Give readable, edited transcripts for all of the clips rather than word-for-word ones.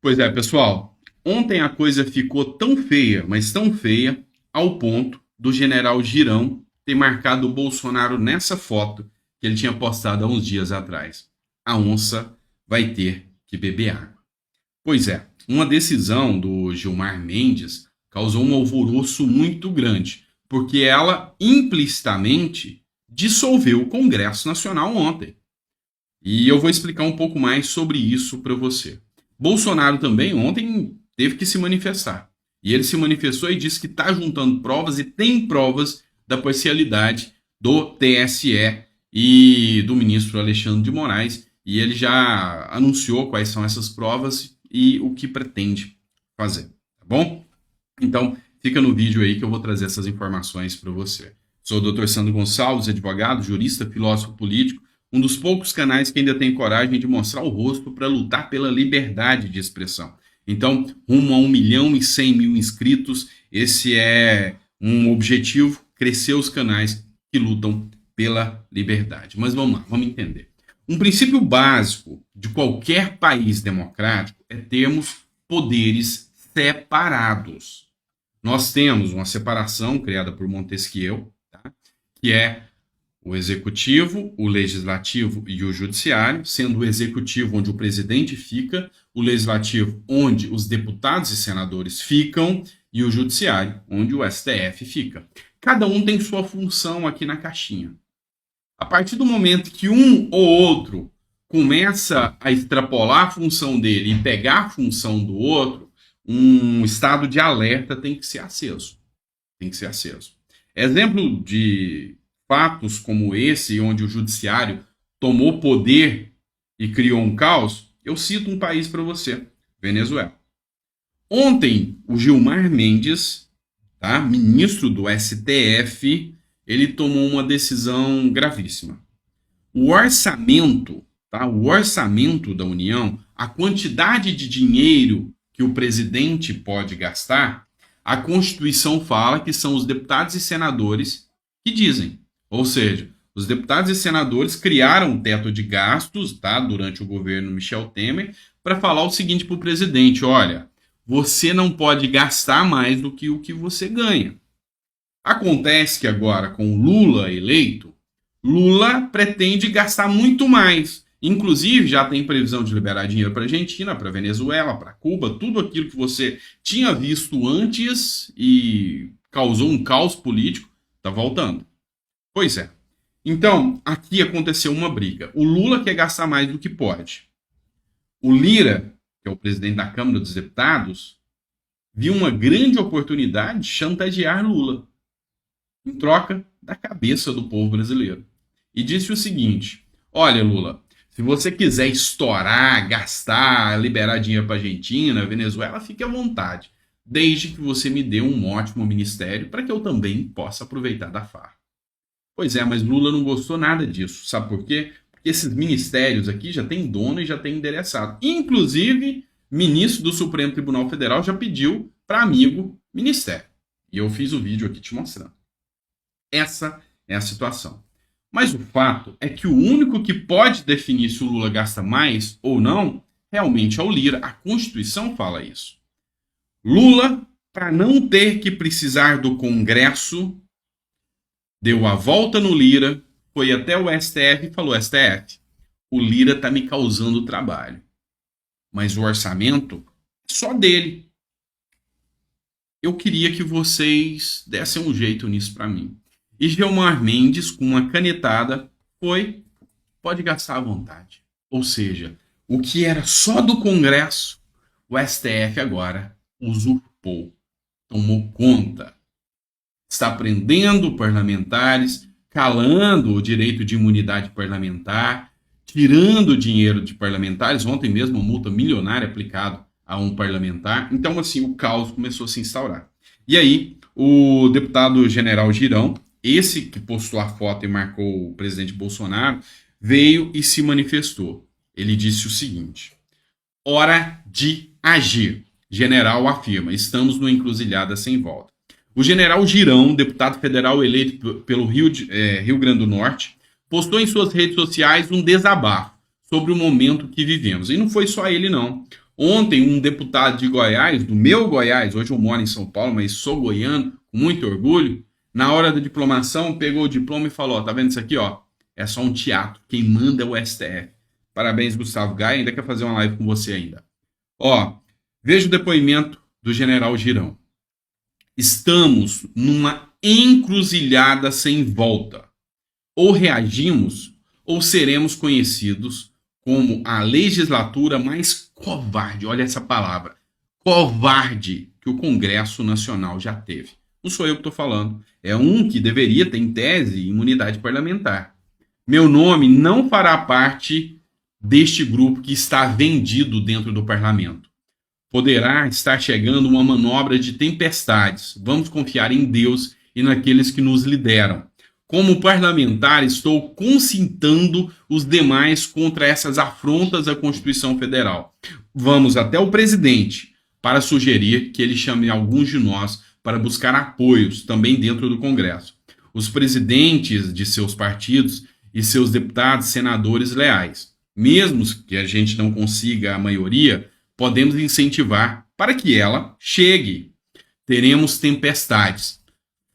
Pois é, pessoal. Ontem a coisa ficou tão feia, mas tão feia, ao ponto do general Girão ter marcado o Bolsonaro nessa foto que ele tinha postado há uns dias atrás. A onça vai ter que beber água. Pois é, uma decisão do Gilmar Mendes causou um alvoroço muito grande, porque ela implicitamente dissolveu o Congresso Nacional ontem. E eu vou explicar um pouco mais sobre isso para você. Bolsonaro também ontem teve que se manifestar. E ele se manifestou e disse que está juntando provas e tem provas da parcialidade do TSE e do ministro Alexandre de Moraes. E ele já anunciou quais são essas provas e o que pretende fazer. Tá bom? Então, fica no vídeo aí que eu vou trazer essas informações para você. Sou o Dr. Sandro Gonçalves, advogado, jurista, filósofo político, um dos poucos canais que ainda tem coragem de mostrar o rosto para lutar pela liberdade de expressão. Então, rumo a 1.100.000 inscritos, esse é um objetivo, crescer os canais que lutam pela liberdade. Mas vamos lá, vamos entender. Um princípio básico de qualquer país democrático é termos poderes separados. Nós temos uma separação criada por Montesquieu, tá? Que é o executivo, o legislativo e o judiciário, sendo o executivo onde o presidente fica, o legislativo onde os deputados e senadores ficam e o judiciário onde o STF fica. Cada um tem sua função aqui na caixinha. A partir do momento que um ou outro começa a extrapolar a função dele e pegar a função do outro, um estado de alerta tem que ser aceso. Tem que ser aceso. Exemplo de fatos como esse, onde o judiciário tomou poder e criou um caos, eu cito um país para você, Venezuela. Ontem, o Gilmar Mendes, tá, ministro do STF, ele tomou uma decisão gravíssima. O orçamento, tá, o orçamento da União, a quantidade de dinheiro que o presidente pode gastar, a Constituição fala que são os deputados e senadores que dizem. Ou seja, os deputados e senadores criaram um teto de gastos, tá, durante o governo Michel Temer, para falar o seguinte para o presidente: olha, você não pode gastar mais do que o que você ganha. Acontece que agora, com Lula eleito, Lula pretende gastar muito mais. Inclusive, já tem previsão de liberar dinheiro para a Argentina, para a Venezuela, para Cuba, tudo aquilo que você tinha visto antes e causou um caos político, está voltando. Pois é. Então, aqui aconteceu uma briga. O Lula quer gastar mais do que pode. O Lira, que é o presidente da Câmara dos Deputados, viu uma grande oportunidade de chantagear Lula, em troca da cabeça do povo brasileiro. E disse o seguinte: olha, Lula, se você quiser estourar, gastar, liberar dinheiro para a Argentina, Venezuela, fique à vontade, desde que você me dê um ótimo ministério para que eu também possa aproveitar da farra. Pois é, mas Lula não gostou nada disso. Sabe por quê? Porque esses ministérios aqui já tem dono e já tem endereçado. Inclusive, ministro do Supremo Tribunal Federal já pediu para amigo ministério. E eu fiz o vídeo aqui te mostrando. Essa é a situação. Mas o fato é que o único que pode definir se o Lula gasta mais ou não, realmente é o Lira. A Constituição fala isso. Lula, para não ter que precisar do Congresso, deu a volta no Lira, foi até o STF e falou: STF, o Lira está me causando trabalho. Mas o orçamento é só dele. Eu queria que vocês dessem um jeito nisso para mim. E Gilmar Mendes, com uma canetada, pode gastar à vontade. Ou seja, o que era só do Congresso, o STF agora usurpou, tomou conta. Está prendendo parlamentares, calando o direito de imunidade parlamentar, tirando dinheiro de parlamentares. Ontem mesmo, uma multa milionária aplicada a um parlamentar. Então, assim, o caos começou a se instaurar. E aí, o deputado general Girão, esse que postou a foto e marcou o presidente Bolsonaro, veio e se manifestou. Ele disse o seguinte: hora de agir. General afirma: estamos numa encruzilhada sem volta. O general Girão, deputado federal eleito pelo Rio Grande do Norte, postou em suas redes sociais um desabafo sobre o momento que vivemos. E não foi só ele, não. Ontem, um deputado de Goiás, do meu Goiás, hoje eu moro em São Paulo, mas sou goiano, com muito orgulho, na hora da diplomação, pegou o diploma e falou: ó, tá vendo isso aqui, ó? É só um teatro. Quem manda é o STF. Parabéns, Gustavo Gaia. Ainda quer fazer uma live com você ainda. Ó, veja o depoimento do general Girão. Estamos numa encruzilhada sem volta. Ou reagimos, ou seremos conhecidos como a legislatura mais covarde, olha essa palavra, covarde que o Congresso Nacional já teve. Não sou eu que estou falando, é um que deveria ter, em tese, imunidade parlamentar. Meu nome não fará parte deste grupo que está vendido dentro do parlamento. Poderá estar chegando uma manobra de tempestades. Vamos confiar em Deus e naqueles que nos lideram. Como parlamentar, estou concintando os demais contra essas afrontas à Constituição Federal. Vamos até o presidente para sugerir que ele chame alguns de nós para buscar apoios também dentro do Congresso. Os presidentes de seus partidos e seus deputados, senadores leais. Mesmo que a gente não consiga a maioria, podemos incentivar para que ela chegue. Teremos tempestades,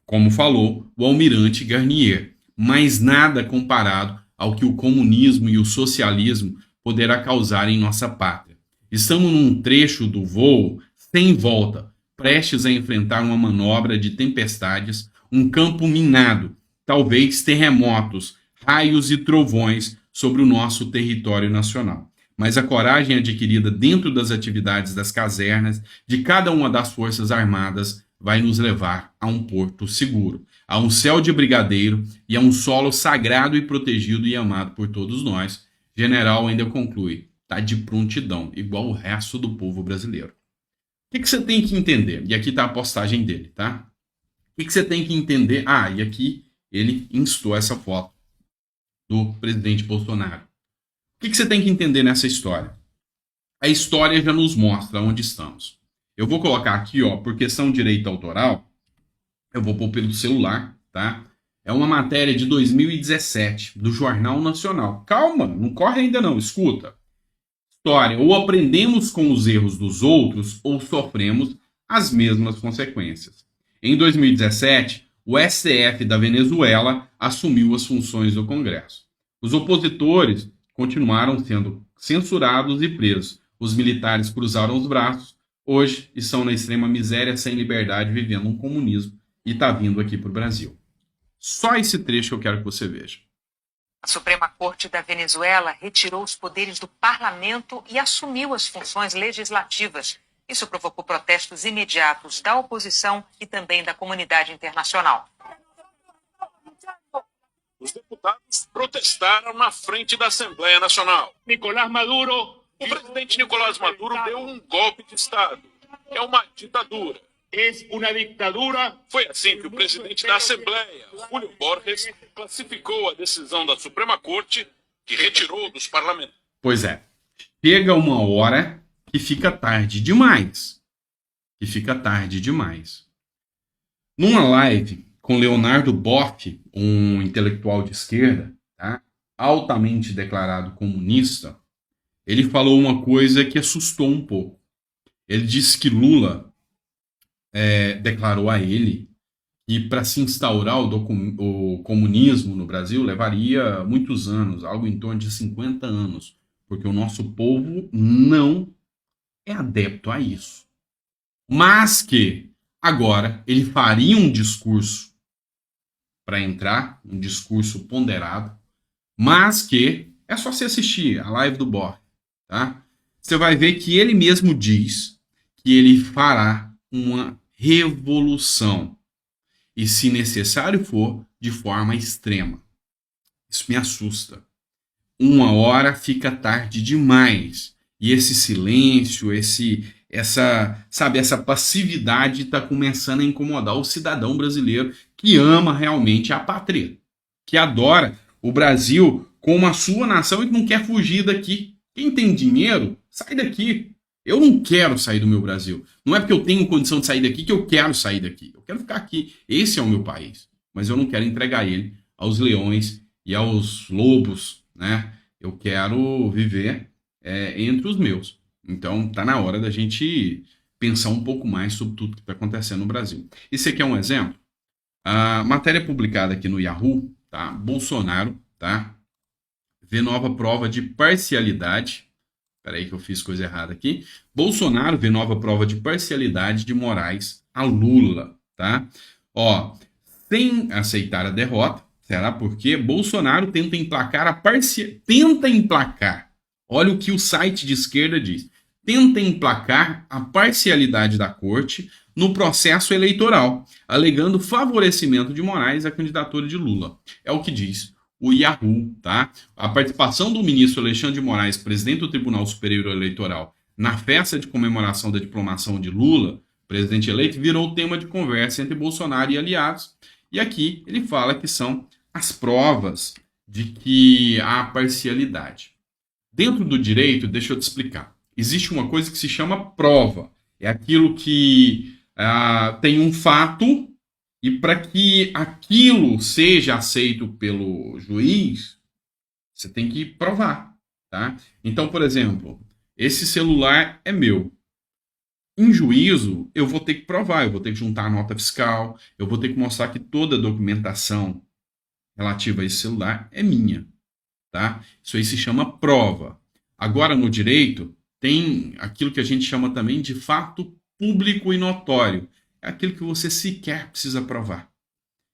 como falou o almirante Garnier, mas nada comparado ao que o comunismo e o socialismo poderá causar em nossa pátria. Estamos num trecho do voo sem volta, prestes a enfrentar uma manobra de tempestades, um campo minado, talvez terremotos, raios e trovões sobre o nosso território nacional. Mas a coragem adquirida dentro das atividades das casernas de cada uma das Forças Armadas vai nos levar a um porto seguro, a um céu de brigadeiro e a um solo sagrado e protegido e amado por todos nós. General ainda conclui, está de prontidão, igual o resto do povo brasileiro. O que você tem que entender? E aqui está a postagem dele, tá? O que você tem que entender? Ah, e aqui ele instou essa foto do presidente Bolsonaro. O que você tem que entender nessa história? A história já nos mostra onde estamos. Eu vou colocar aqui, ó, por questão de direito autoral, eu vou pôr pelo celular, tá? É uma matéria de 2017, do Jornal Nacional. Calma, não corre ainda não, escuta. História, ou aprendemos com os erros dos outros, ou sofremos as mesmas consequências. Em 2017, o STF da Venezuela assumiu as funções do Congresso. Os opositores continuaram sendo censurados e presos. Os militares cruzaram os braços, hoje estão na extrema miséria, sem liberdade, vivendo um comunismo, e está vindo aqui para o Brasil. Só esse trecho que eu quero que você veja. A Suprema Corte da Venezuela retirou os poderes do parlamento e assumiu as funções legislativas. Isso provocou protestos imediatos da oposição e também da comunidade internacional. Os deputados protestaram na frente da Assembleia Nacional. O presidente Nicolás Maduro deu um golpe de Estado. É uma ditadura. Foi assim que o presidente da Assembleia, Julio Borges, classificou a decisão da Suprema Corte, que retirou dos parlamentares. Pois é, chega uma hora que fica tarde demais. Numa live com Leonardo Boff, um intelectual de esquerda, tá? Altamente declarado comunista, ele falou uma coisa que assustou um pouco. Ele disse que Lula declarou a ele que para se instaurar o comunismo no Brasil levaria muitos anos, algo em torno de 50 anos, porque o nosso povo não é adepto a isso. Mas que agora ele faria um discurso para entrar, um discurso ponderado, mas que é só você assistir a live do Borges, tá? Você vai ver que ele mesmo diz que ele fará uma revolução e, se necessário for, de forma extrema. Isso me assusta. Uma hora fica tarde demais e esse silêncio, essa passividade está começando a incomodar o cidadão brasileiro que ama realmente a pátria, que adora o Brasil como a sua nação e que não quer fugir daqui. Quem tem dinheiro, sai daqui. Eu não quero sair do meu Brasil. Não é porque eu tenho condição de sair daqui que eu quero sair daqui. Eu quero ficar aqui. Esse é o meu país. Mas eu não quero entregar ele aos leões e aos lobos, né? Eu quero viver entre os meus. Então, tá na hora da gente pensar um pouco mais sobre tudo que está acontecendo no Brasil. Esse aqui é um exemplo. A matéria publicada aqui no Yahoo, tá? Bolsonaro, tá? Vê nova prova de parcialidade. Espera aí que eu fiz coisa errada aqui. Bolsonaro vê nova prova de parcialidade de Moraes a Lula, tá? Ó, sem aceitar a derrota, será porque Bolsonaro tenta emplacar olha o que o site de esquerda diz. Tenta emplacar a parcialidade da corte no processo eleitoral, alegando favorecimento de Moraes à candidatura de Lula. É o que diz o Yahoo, tá? A participação do ministro Alexandre de Moraes, presidente do Tribunal Superior Eleitoral, na festa de comemoração da diplomação de Lula, presidente eleito, virou tema de conversa entre Bolsonaro e aliados. E aqui ele fala que são as provas de que há parcialidade. Dentro do direito, deixa eu te explicar. Existe uma coisa que se chama prova. É aquilo que tem um fato e para que aquilo seja aceito pelo juiz, você tem que provar, tá? Então, por exemplo, esse celular é meu. Em juízo, eu vou ter que provar, eu vou ter que juntar a nota fiscal, eu vou ter que mostrar que toda a documentação relativa a esse celular é minha, tá? Isso aí se chama prova. Agora, no direito, tem aquilo que a gente chama também de fato público e notório. É aquilo que você sequer precisa provar.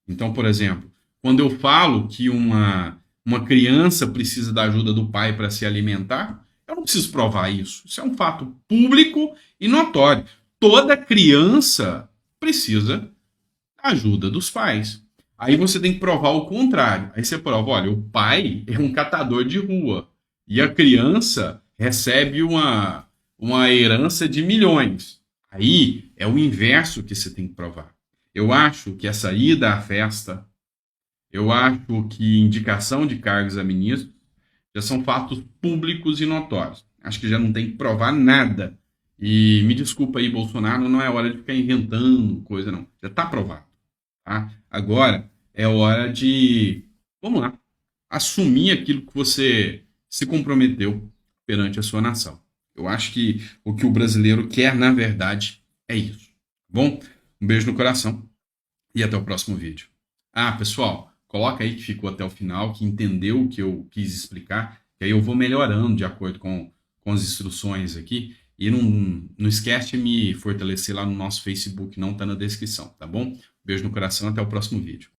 Então, por exemplo, quando eu falo que uma criança precisa da ajuda do pai para se alimentar, eu não preciso provar isso. Isso é um fato público e notório. Toda criança precisa da ajuda dos pais. Aí você tem que provar o contrário. Aí você prova, olha, o pai é um catador de rua e a criança recebe uma herança de milhões. Aí é o inverso que você tem que provar. Eu acho que essa ida à festa, eu acho que indicação de cargos a ministros já são fatos públicos e notórios. Acho que já não tem que provar nada. E me desculpa aí, Bolsonaro, não é hora de ficar inventando coisa, não. Já está provado. Tá? Agora é hora de, vamos lá, assumir aquilo que você se comprometeu perante a sua nação. Eu acho que o brasileiro quer, na verdade, é isso. Tá bom? Um beijo no coração e até o próximo vídeo. Ah, pessoal, coloca aí que ficou até o final, que entendeu o que eu quis explicar, que aí eu vou melhorando de acordo com as instruções aqui. E não esquece de me fortalecer lá no nosso Facebook, não está na descrição, tá bom? Beijo no coração, até o próximo vídeo.